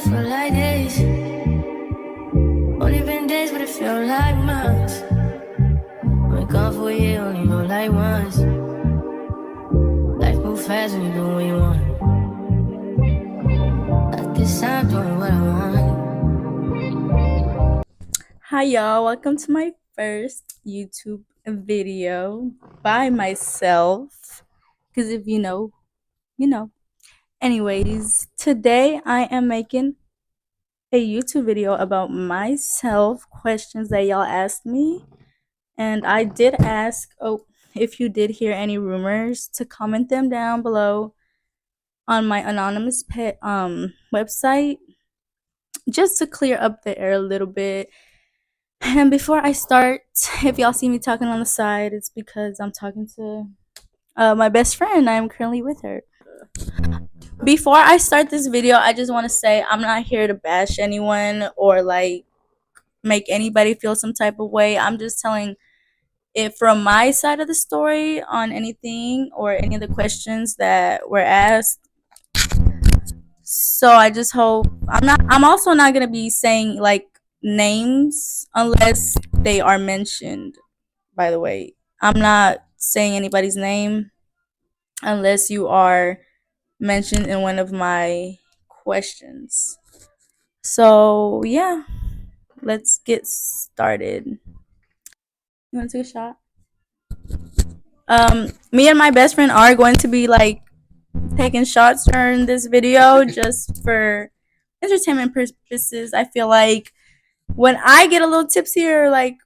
feel like this. Only been days, but it feel like months. Been gone for a year, only know like once. Life move fast when you do what you want. At this time, doing what I want. Hi y'all, welcome to my first YouTube video by myself. Cause if you know, you know. Anyways, today I am making a YouTube video about myself, questions that y'all asked me. And I did ask, if you did hear any rumors, to comment them down below on my anonymous pet website, just to clear up the air a little bit. And before I start, if y'all see me talking on the side, it's because I'm talking to my best friend. I'm currently with her. Before I start this video, I just want to say I'm not here to bash anyone or like make anybody feel some type of way. I'm just telling it from my side of the story on anything or any of the questions that were asked. So I just hope I'm also not going to be saying like names unless they are mentioned. By the way, I'm not saying anybody's name unless you are mentioned in one of my questions. So, yeah, let's get started. You want to take a shot? Me and my best friend are going to be like taking shots during this video just for entertainment purposes. I feel like when I get a little tipsy or like,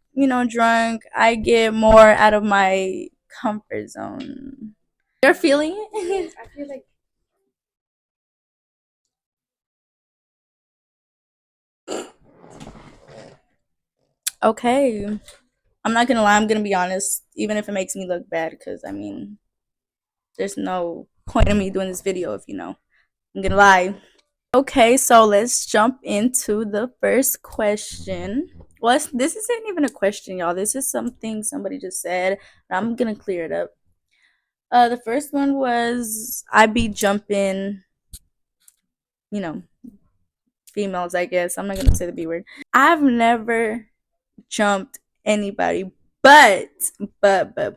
drunk, I get more out of my comfort zone. You're feeling it? I feel like okay. I'm not gonna lie, I'm gonna be honest, even if it makes me look bad, because I mean, there's no point in me doing this video if I'm gonna lie. Okay, so let's jump into the first question. Well, this isn't even a question, y'all. This is something somebody just said. I'm gonna clear it up. The first one was I be jumping, you know, females, I guess. I'm not gonna say the B word. I've never jumped anybody, but but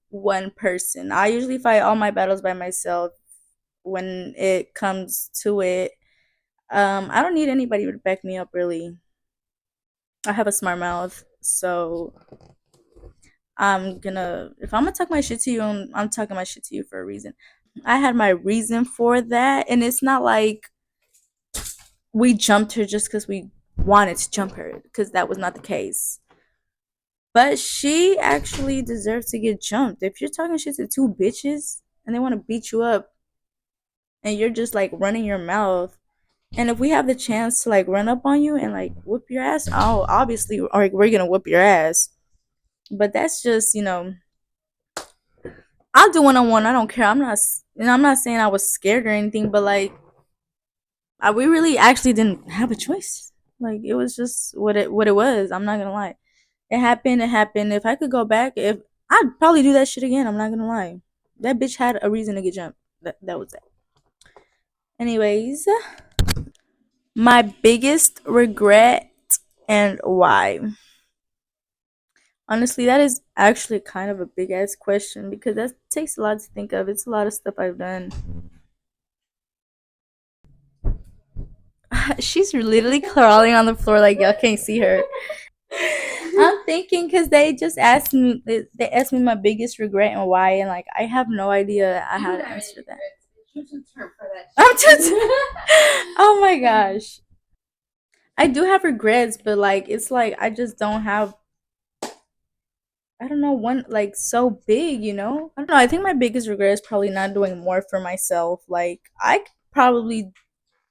one person. I usually fight all my battles by myself when it comes to it. I don't need anybody to back me up really. I have a smart mouth, so if I'm gonna talk my shit to you, I'm talking my shit to you for a reason. I had my reason for that, and it's not like we jumped her just because we wanted to jump her, because that was not the case. But she actually deserves to get jumped. If you're talking shit to two bitches and they want to beat you up and you're just like running your mouth, and if we have the chance to like run up on you and like whoop your ass, oh, obviously, we're gonna whoop your ass. But that's just, I'll do one on one. I don't care. I'm not saying I was scared or anything, but like, we really actually didn't have a choice. Like, it was just what it was. I'm not gonna lie. It happened. It happened. If I could go back, if I'd probably do that shit again. I'm not gonna lie. That bitch had a reason to get jumped. That was it. Anyways, my biggest regret and why. Honestly, that is actually kind of a big ass question because that takes a lot to think of. It's a lot of stuff I've done. She's literally crawling on the floor like y'all can't see her. I'm thinking because they just asked me. They asked me my biggest regret and why, and like I have no idea how to answer that. I'm just. Oh my gosh, I do have regrets, but like it's like I just don't have. I don't know one like so big, I don't know. I think my biggest regret is probably not doing more for myself. Like I could probably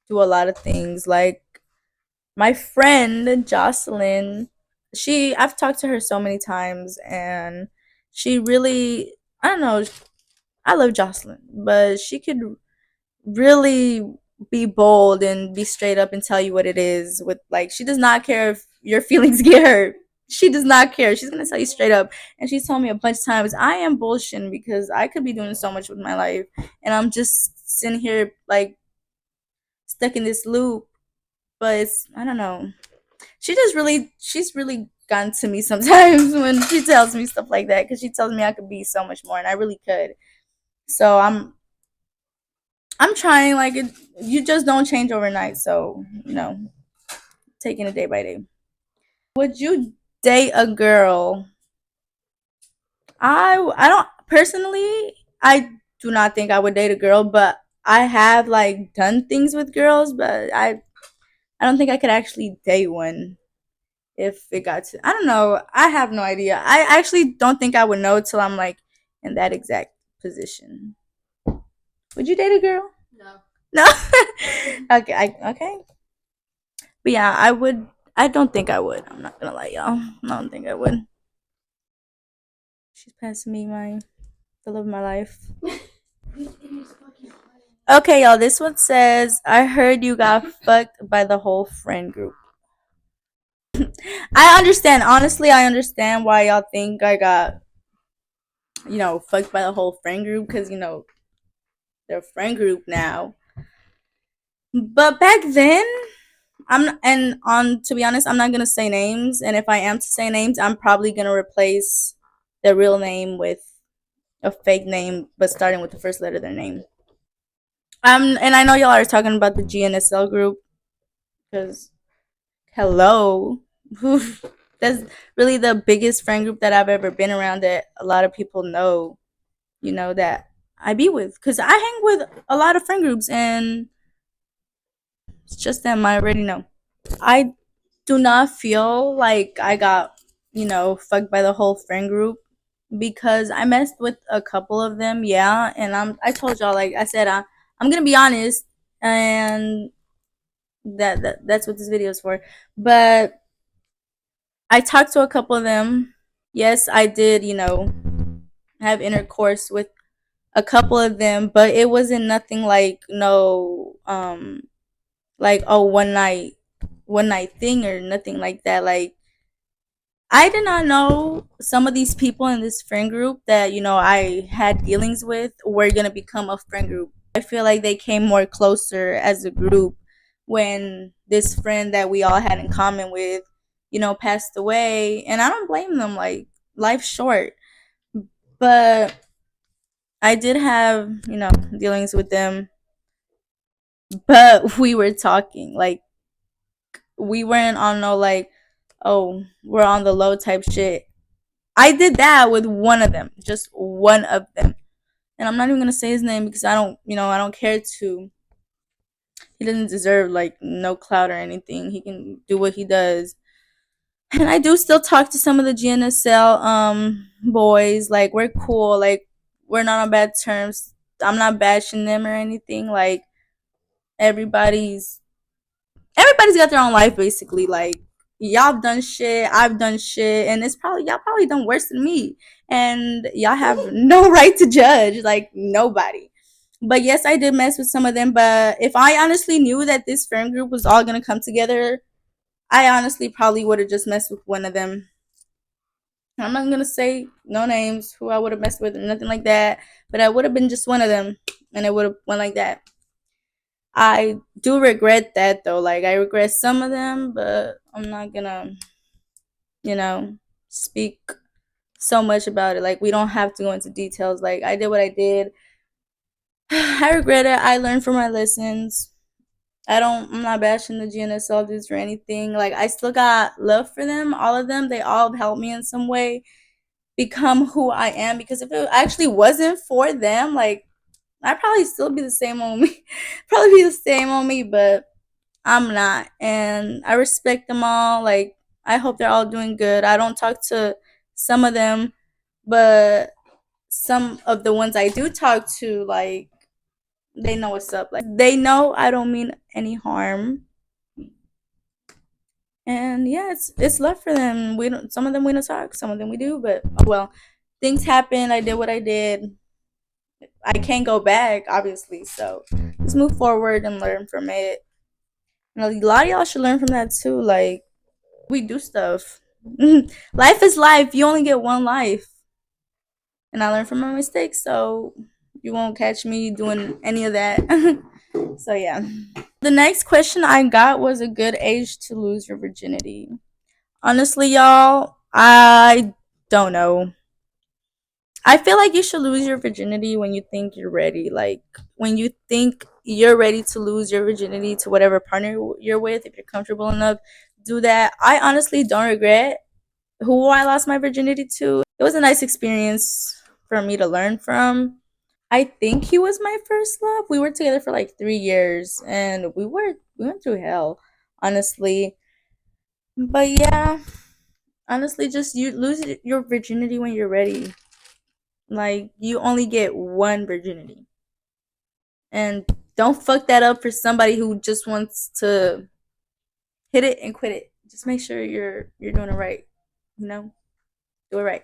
do a lot of things. Like my friend Jocelyn, I've talked to her so many times, and she really, I don't know, I love Jocelyn, but she could really be bold and be straight up and tell you what it is. With like, she does not care if your feelings get hurt. She does not care. She's gonna tell you straight up. And she's told me a bunch of times I am bullshitting because I could be doing so much with my life, and I'm just sitting here like stuck in this loop. but it's I don't know. She's really gotten to me sometimes when she tells me stuff like that because she tells me I could be so much more and I really could. So I'm trying like it. You just don't change overnight. So taking it day by day. Would you date a girl? I don't personally. I do not think I would date a girl, but I have like done things with girls, but I don't think I could actually date one if it got to. I don't know. I have no idea. I actually don't think I would know till I'm like in that exact position. Would you date a girl? No. Okay. Okay. But yeah, I would. I don't think I would. I'm not gonna lie, y'all. I don't think I would. She's passing me the love of my life. Okay, y'all. This one says, "I heard you got fucked by the whole friend group." I understand. Honestly, I understand why y'all think I got fucked by the whole friend group because they're a friend group now. But back then, and on to be honest, I'm not gonna say names, and if I am to say names, I'm probably gonna replace their real name with a fake name, but starting with the first letter of their name. And I know y'all are talking about the GNSL group because hello, that's really the biggest friend group that I've ever been around that a lot of people know. That I be with because I hang with a lot of friend groups, and it's just them. I already know. I do not feel like I got fucked by the whole friend group because I messed with a couple of them, yeah. And I told y'all, like I said, I'm gonna be honest, and that's what this video is for. But I talked to a couple of them. Yes, I did, have intercourse with a couple of them, but it wasn't nothing like no like oh one night thing or nothing like that. Like I did not know some of these people in this friend group that I had dealings with were gonna become a friend group. I feel like they came more closer as a group when this friend that we all had in common with, passed away. And I don't blame them. Like life's short, but I did have dealings with them, but we were talking like we weren't on no like oh we're on the low type shit. I did that with one of them, just one of them. And I'm not even gonna say his name because I don't care to. He doesn't deserve like no clout or anything. He can do what he does. And I do still talk to some of the GNSL boys. Like we're cool. Like we're not on bad terms. I'm not bashing them or anything. Like everybody's everybody's got their own life basically. Like y'all done shit, I've done shit, and it's probably y'all probably done worse than me. And y'all have no right to judge, like nobody. But yes, I did mess with some of them. But if I honestly knew that this friend group was all gonna come together, I honestly probably would have just messed with one of them. I'm not gonna say no names who I would have messed with or nothing like that, but I would have been just one of them, and it would have went like that. I do regret that though. Like I regret some of them, but I'm not gonna, you know, speak so much about it. Like we don't have to go into details. Like I did what I did. I regret it. I learned from my lessons. I'm not bashing the GNSL dudes or anything. Like I still got love for them, all of them. They all helped me in some way become who I am because if it actually wasn't for them, like I'd probably still be the same on me. Probably be the same on me, but I'm not. And I respect them all. Like, I hope they're all doing good. I don't talk to some of them, but some of the ones I do talk to, like, they know what's up. Like, they know I don't mean any harm. And yeah, it's love for them. We don't. Some of them we don't talk. Some of them we do. But oh well, things happen. I did what I did. I can't go back, obviously. So just move forward and learn from it. And a lot of y'all should learn from that too. Like we do stuff. Life is life. You only get one life. And I learned from my mistakes, so you won't catch me doing any of that. So yeah. The next question I got was a good age to lose your virginity. Honestly, y'all, I don't know. I feel like you should lose your virginity when you think you're ready. Like when you think you're ready to lose your virginity to whatever partner you're with, if you're comfortable enough, do that. I honestly don't regret who I lost my virginity to. It was a nice experience for me to learn from. I think he was my first love. We were together for like 3 years, and we went through hell, honestly. But yeah, honestly, just you lose your virginity when you're ready. Like you only get one virginity, and don't fuck that up for somebody who just wants to hit it and quit it. Just make sure you're doing it right. You know, do it right.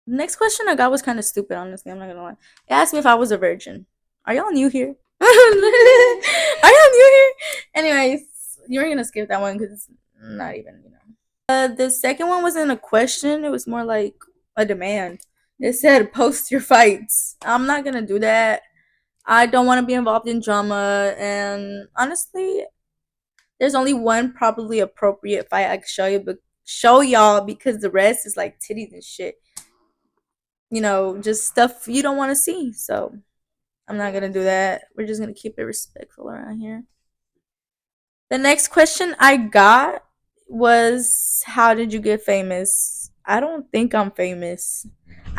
The next question I got was kind of stupid. Honestly, I'm not gonna lie. It asked me if I was a virgin. Are y'all new here? Are y'all new here? Anyways, you were gonna skip that one because it's not even, you know. The second one wasn't a question. It was more like a demand. It said post your fights. I'm not gonna do that. I don't want to be involved in drama, and honestly, there's only one probably appropriate fight I could show you, but show y'all because the rest is like titties and shit. You know, just stuff you don't want to see. So I'm not gonna do that. We're just gonna keep it respectful around here. The next question I got was, how did you get famous? I don't think I'm famous.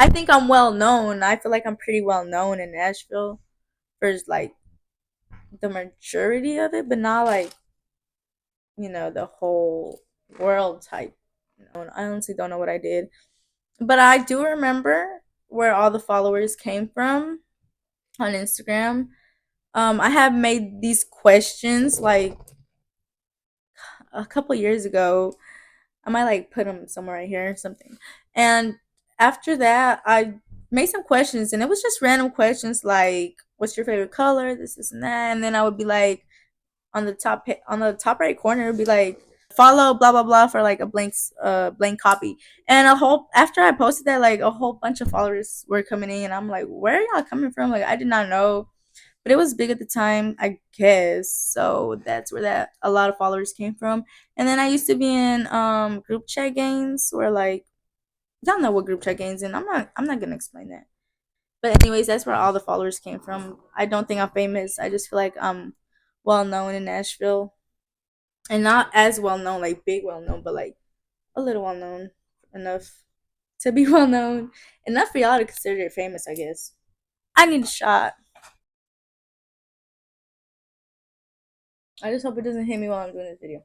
I think I'm well known. I feel like I'm pretty well known in Nashville for like the majority of it, but not like, you know, the whole world type. You know, I honestly don't know what I did. But I do remember where all the followers came from on Instagram. I have made these questions like a couple years ago. I might like put them somewhere right here or something. And after that, I made some questions, and it was just random questions like, "What's your favorite color?" This, and that. And then I would be like, on the top right corner, it would be like, "Follow blah blah blah" for like a blank copy. And a whole after I posted that, like a whole bunch of followers were coming in, and I'm like, "Where are y'all coming from?" Like I did not know, but it was big at the time, I guess. So that's where that a lot of followers came from. And then I used to be in group chat games where like y'all know what group chat games, and I'm not gonna explain that. But anyways, that's where all the followers came from. I don't think I'm famous. I just feel like I'm well known in Nashville, and not as well known, like big well known, but like a little well known enough to be well known enough for y'all to consider it famous. I guess. I need a shot. I just hope it doesn't hit me while I'm doing this video.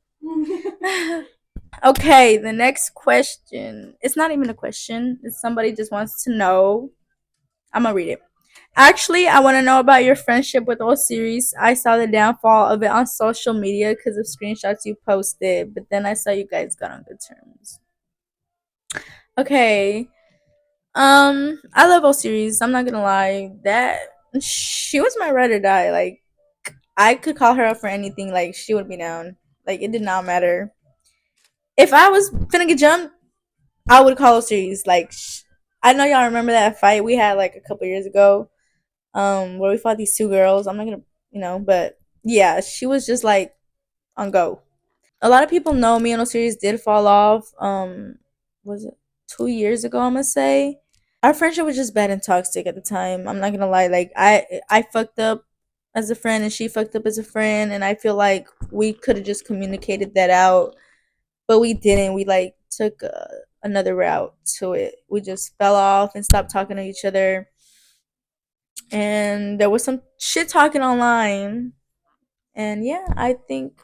Okay, the next question. It's not even a question. It's somebody just wants to know. I'm gonna read it. Actually, I want to know about your friendship with all series. I saw the downfall of it on social media because of screenshots you posted, but then I saw you guys got on good terms. Okay. I love all series. I'm not gonna lie. That she was my ride or die. Like I could call her up for anything. Like she would be down. Like it did not matter. If I was finna get jumped, I would call a series. Like I know y'all remember that fight we had like a couple years ago, where we fought these two girls. I'm not gonna, but yeah, she was just like on go. A lot of people know me and Osiris did fall off. Was it 2 years ago? I'm gonna say our friendship was just bad and toxic at the time. I'm not gonna lie. Like I fucked up as a friend, and she fucked up as a friend, and I feel like we could have just communicated that out, but we didn't. We like took another route to it. We just fell off and stopped talking to each other, and there was some shit talking online. And yeah, I think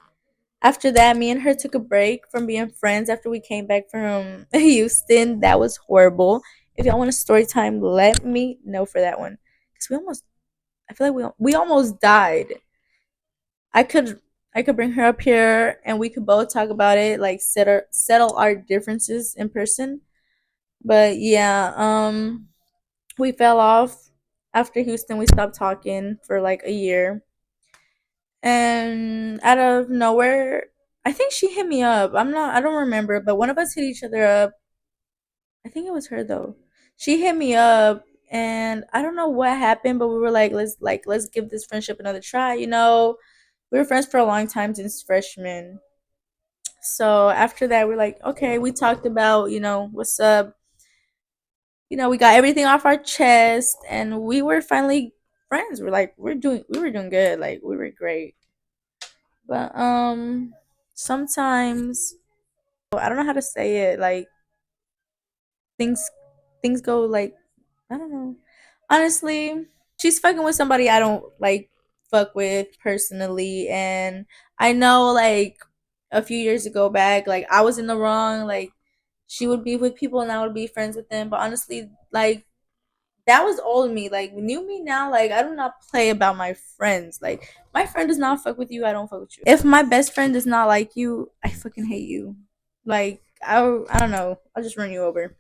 after that, me and her took a break from being friends after we came back from Houston. That was horrible. If y'all want a story time, let me know for that one. Because I feel like we almost died. I could I could bring her up here and we could both talk about it, like settle our differences in person. But yeah, we fell off after Houston. We stopped talking for like a year, and out of nowhere, I think she hit me up. I don't remember, but one of us hit each other up. I think it was her though. She hit me up, and I don't know what happened, but we were like, let's give this friendship another try. We were friends for a long time since freshman. So after that, we're like, okay, we talked about, what's up. We got everything off our chest, and we were finally friends. We're like, we were doing good. Like, we were great. But sometimes I don't know how to say it. Like, things things go like, I don't know. Honestly, she's fucking with somebody I don't like fuck with personally, and I know like a few years ago back, like I was in the wrong. Like she would be with people and I would be friends with them, but honestly, like that was old me. Like new me now, like I do not play about my friends. Like my friend does not fuck with you, I don't fuck with you. If my best friend does not like you, I fucking hate you. Like I don't know, I'll just run you over.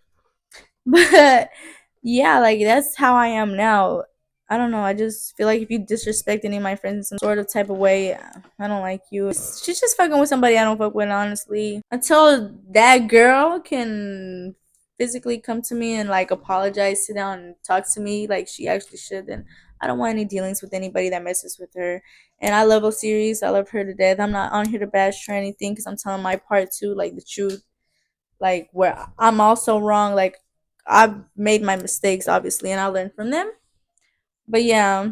But yeah, like that's how I am now. I don't know. I just feel like if you disrespect any of my friends in some sort of type of way, I don't like you. She's just fucking with somebody I don't fuck with, honestly. Until that girl can physically come to me and like apologize, sit down and talk to me like she actually should, then I don't want any dealings with anybody that messes with her. And I love a series. I love her to death. I'm not on here to bash her or anything because I'm telling my part too, like the truth, like where I'm also wrong. Like I've made my mistakes obviously and I learned from them. But yeah,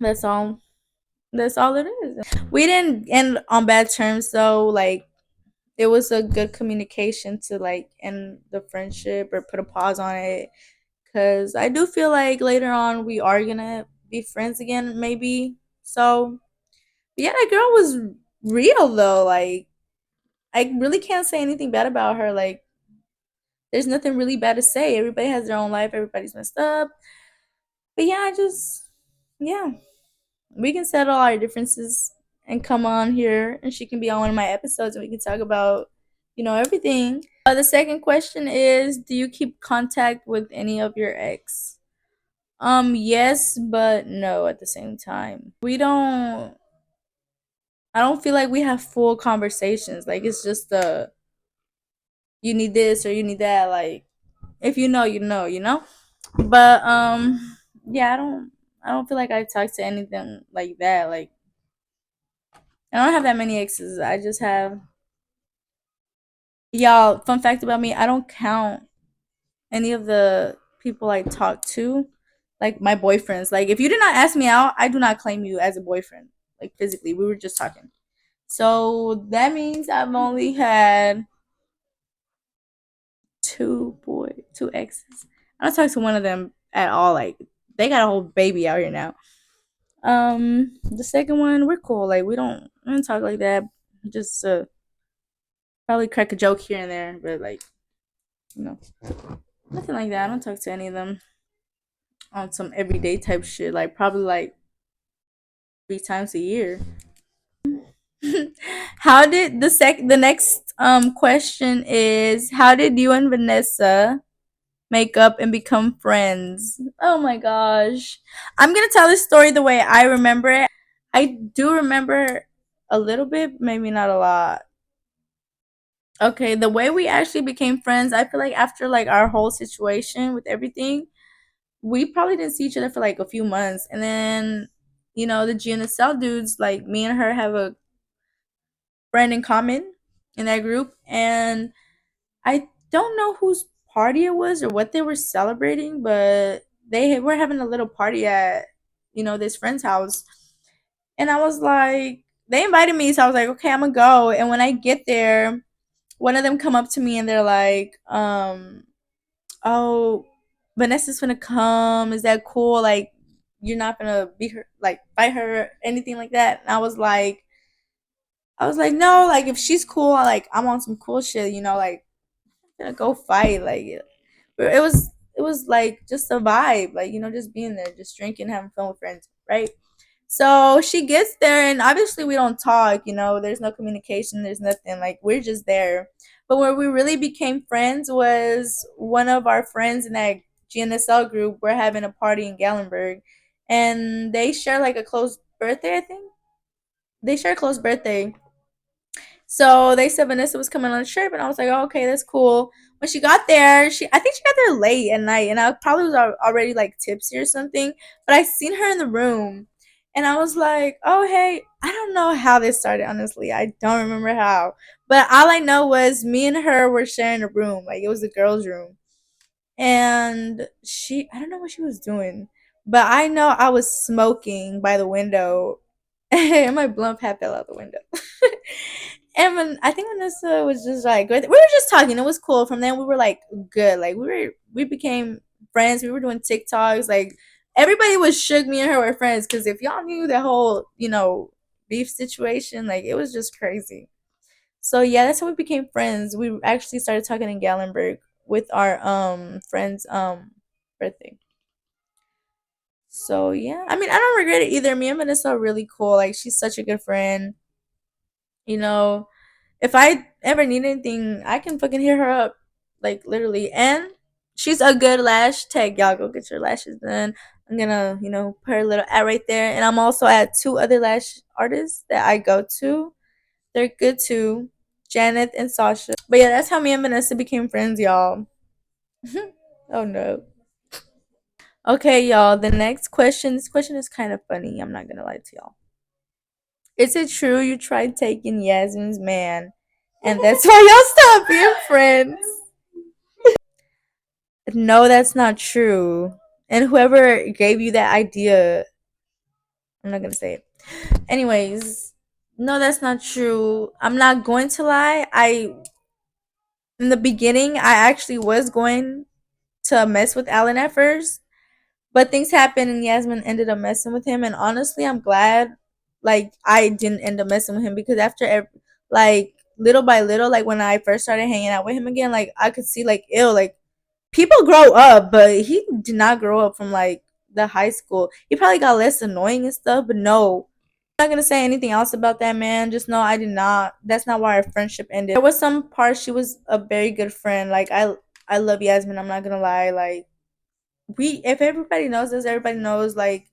that's all. That's all it is. We didn't end on bad terms though. Like it was a good communication to like end the friendship or put a pause on it. Cause I do feel like later on we are gonna be friends again, maybe. So yeah, that girl was real though. Like I really can't say anything bad about her. Like there's nothing really bad to say. Everybody has their own life. Everybody's messed up. But yeah, yeah, we can settle our differences and come on here, and she can be on one of my episodes, and we can talk about, everything. The second question is, do you keep contact with any of your ex? Yes, but no at the same time. We don't. I don't feel like we have full conversations. Like it's just you need this or you need that. Like if you know, you know, you know. But yeah, I don't feel like I talk to anything like that. Like I don't have that many exes. I just have y'all, fun fact about me, I don't count any of the people I talk to like my boyfriends. Like if you did not ask me out, I do not claim you as a boyfriend. Like physically. We were just talking. So that means I've only had two exes. I don't talk to one of them at all. Like they got a whole baby out here now. The second one, we're cool. Like we don't talk like that. Just probably crack a joke here and there, but like you know, nothing like that. I don't talk to any of them on some everyday type shit. Like probably like 3 times a year. How did the next question is, how did you and Vanessa make up and become friends? Oh my gosh. I'm gonna tell this story the way I remember it. I do remember a little bit, maybe not a lot. Okay, the way we actually became friends, I feel like after like our whole situation with everything, we probably didn't see each other for like a few months. And then, the GNSL dudes, like me and her have a friend in common in that group. And I don't know whose party it was or what they were celebrating, but they were having a little party at, this friend's house. And I was like, they invited me, so I was like, okay, I'm gonna go. And when I get there, one of them come up to me and they're like, oh, Vanessa's gonna come. Is that cool? Like, you're not gonna be her, like, fight her, or anything like that. And I was like, no, like, if she's cool, like, I'm on some cool shit, like, I'm gonna go fight. Like, it was like just a vibe, like, just being there, just drinking, having fun with friends, right? So she gets there, and obviously we don't talk, there's no communication, there's nothing. Like, we're just there. But where we really became friends was one of our friends in that GNSL group. We're having a party in Gallenberg, and they share like a close birthday, I think. They share a close birthday. So they said Vanessa was coming on a trip, and I was like, oh, okay, that's cool. When she got there, I think she got there late at night, and I probably was already like tipsy or something. But I seen her in the room, and I was like, oh hey, I don't don't know how this started, honestly. I don't remember how. But all I know was me and her were sharing a room. Like, it was a girl's room. And I don't know what she was doing. But I know I was smoking by the window. And my blunt pad fell out the window. And I think Vanessa was just like, we were just talking. It was cool. From then we were like good. Like we became friends. We were doing TikToks. Like everybody was shook. Me and her were friends because if y'all knew the whole beef situation, like it was just crazy. So yeah, that's how we became friends. We actually started talking in Gallenberg with our friends birthday. So yeah, I mean I don't regret it either. Me and Vanessa are really cool. Like she's such a good friend. You know, if I ever need anything, I can fucking hit her up, like literally. And she's a good lash tech. Y'all go get your lashes done. I'm gonna, put her little ad right there. And I'm also at two other lash artists that I go to. They're good too, Janet and Sasha. But yeah, that's how me and Vanessa became friends, y'all. Oh no. Okay, y'all. The next question. This question is kind of funny. I'm not gonna lie to y'all. Is it true you tried taking Yasmin's man, and that's why y'all stopped being friends? No, that's not true. And whoever gave you that idea, I'm not gonna say it. Anyways, no, that's not true. I'm not going to lie. In the beginning, I actually was going to mess with Alan at first, but things happened and Yasmin ended up messing with him. And honestly, I'm glad like I didn't end up messing with him because like little by little, like when I first started hanging out with him again, like I could see like ill, like people grow up, but he did not grow up from like the high school. He probably got less annoying and stuff, but no. I'm not gonna say anything else about that man. Just know I did not. That's not why our friendship ended. There was some parts she was a very good friend. Like I love Yasmin. I'm not gonna lie. Like if everybody knows this, everybody knows like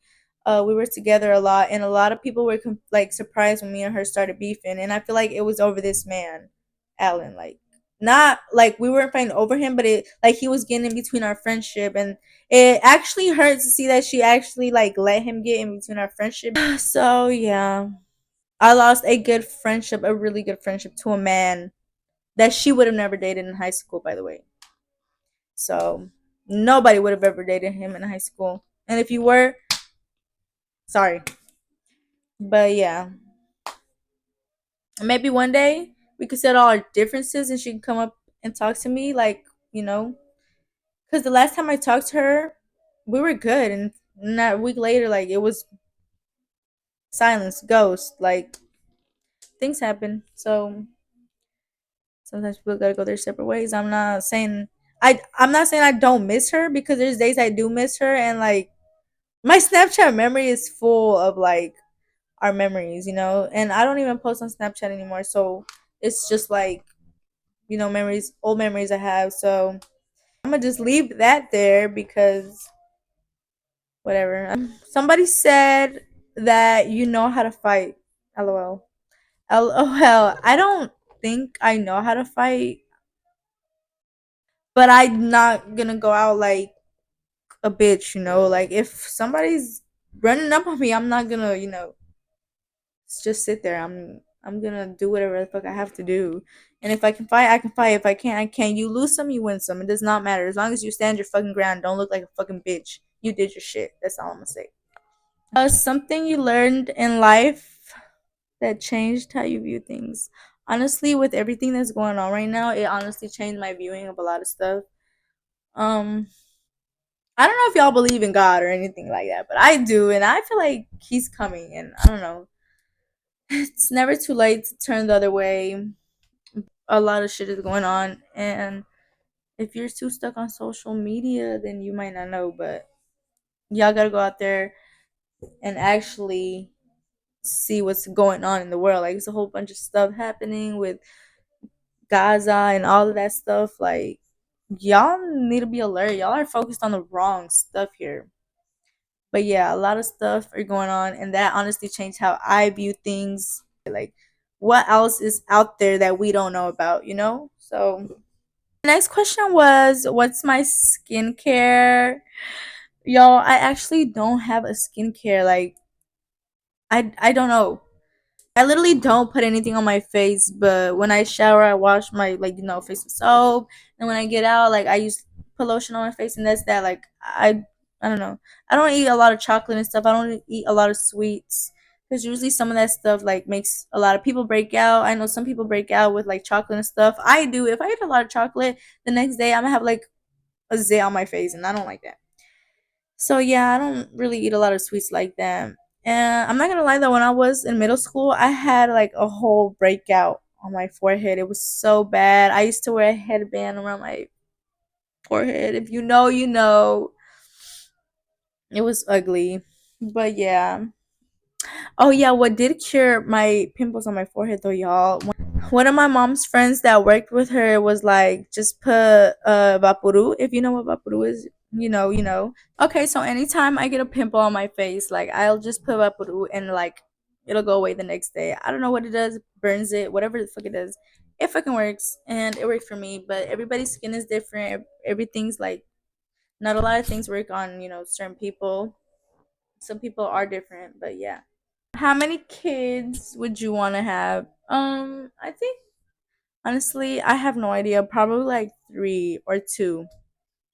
we were together a lot, and a lot of people were like surprised when me and her started beefing, and I feel like it was over this man, Alan. Like not like we weren't fighting over him, but it like he was getting in between our friendship, and it actually hurt to see that she actually like let him get in between our friendship. So yeah, I lost a good friendship, a really good friendship to a man that she would have never dated in high school, by the way. So nobody would have ever dated him in high school. And if you were, sorry. But yeah, maybe one day we could settle our differences and she can come up and talk to me, like, because the last time I talked to her, we were good. And not a week later, like, it was silence, ghost. Like, things happen. So sometimes people gotta go their separate ways. I'm not saying I don't miss her because there's days I do miss her and like my Snapchat memory is full of like our memories, and I don't even post on Snapchat anymore. So it's just like, memories, old memories I have. So I'm gonna just leave that there because whatever. Somebody said that you know how to fight. LOL. LOL. I don't think I know how to fight, but I'm not gonna go out like a bitch, Like if somebody's running up on me, I'm not gonna, just sit there. I'm gonna do whatever the fuck I have to do. And if I can fight, I can fight. If I can't, I can't. You lose some, you win some. It does not matter. As long as you stand your fucking ground, don't look like a fucking bitch. You did your shit. That's all I'm gonna say. Something you learned in life that changed how you view things. Honestly, with everything that's going on right now, it honestly changed my viewing of a lot of stuff. Um, I don't know if y'all believe in God or anything like that, but I do, and I feel like He's coming. And I don't know. It's never too late to turn the other way. A lot of shit is going on, and if you're too stuck on social media, then you might not know. But y'all gotta go out there and actually see what's going on in the world. Like, it's a whole bunch of stuff happening with Gaza and all of that stuff. Like, y'all need to be alert. Y'all are focused on the wrong stuff here. But yeah, a lot of stuff are going on, and that honestly changed how I view things. Like, what else is out there that we don't know about, So, the next question was, what's my skincare? Y'all, I actually don't have a skincare. Like, I don't know. I literally don't put anything on my face, but when I shower, I wash my face with soap, and when I get out, like I use put lotion on my face, and that's that. Like I don't know. I don't eat a lot of chocolate and stuff. I don't eat a lot of sweets because usually some of that stuff like makes a lot of people break out. I know some people break out with like chocolate and stuff. I do. If I eat a lot of chocolate, the next day I'm gonna have like a zit on my face, and I don't like that. So yeah, I don't really eat a lot of sweets like that. And I'm not gonna lie though, when I was in middle school, I had like a whole breakout on my forehead. It was so bad. I used to wear a headband around my forehead. If you know, you know. It was ugly. But yeah. Oh yeah, what did cure my pimples on my forehead though, y'all? One of my mom's friends that worked with her was like, just put vaporu. If you know what vaporu is, you know. Okay, so anytime I get a pimple on my face, like I'll just put vaporu and like it'll go away the next day. I don't know what it does, burns it, whatever the fuck it does. It fucking works, and it worked for me. But everybody's skin is different. Everything's like not a lot of things work on certain people. Some people are different, but yeah. How many kids would you want to have? I think honestly, I have no idea. Probably like 3 or 2.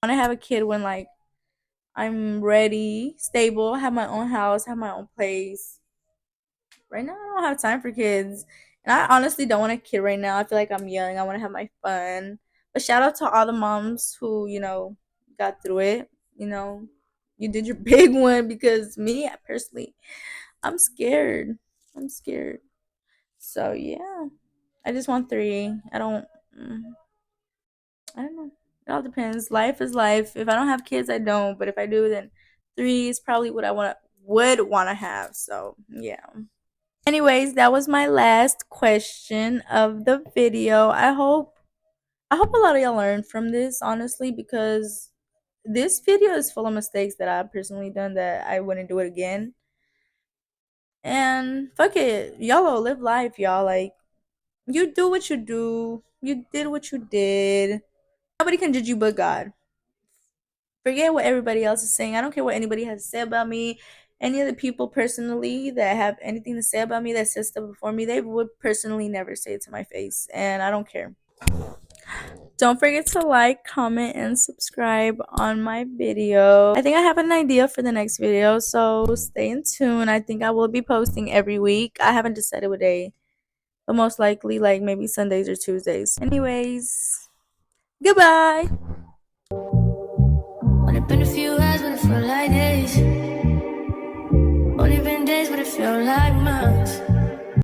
I want to have a kid when like I'm ready, stable, have my own house, have my own place. Right now, I don't have time for kids. And I honestly don't want a kid right now. I feel like I'm young. I want to have my fun. But shout out to all the moms who, got through it. You know, you did your big one because me, personally, I'm scared. I'm scared. So, yeah. I just want 3. Mm, I don't know. It all depends. Life is life. If I don't have kids, I don't. But if I do, then 3 is probably what I would want to have. So yeah. Anyways, that was my last question of the video. I hope a lot of y'all learned from this, honestly, because this video is full of mistakes that I've personally done that I wouldn't do it again. And fuck it, y'all live life, y'all. Like you do what you do. You did what you did. Nobody can judge you but God. Forget what everybody else is saying. I don't care what anybody has to say about me. Any of the people personally that have anything to say about me that says stuff before me, they would personally never say it to my face. And I don't care. Don't forget to like, comment, and subscribe on my video. I think I have an idea for the next video, so stay in tune. I think I will be posting every week. I haven't decided what day, but most likely like maybe Sundays or Tuesdays. Anyways, goodbye. Only been a few hours, but it felt like days. Only been days, but it felt like months.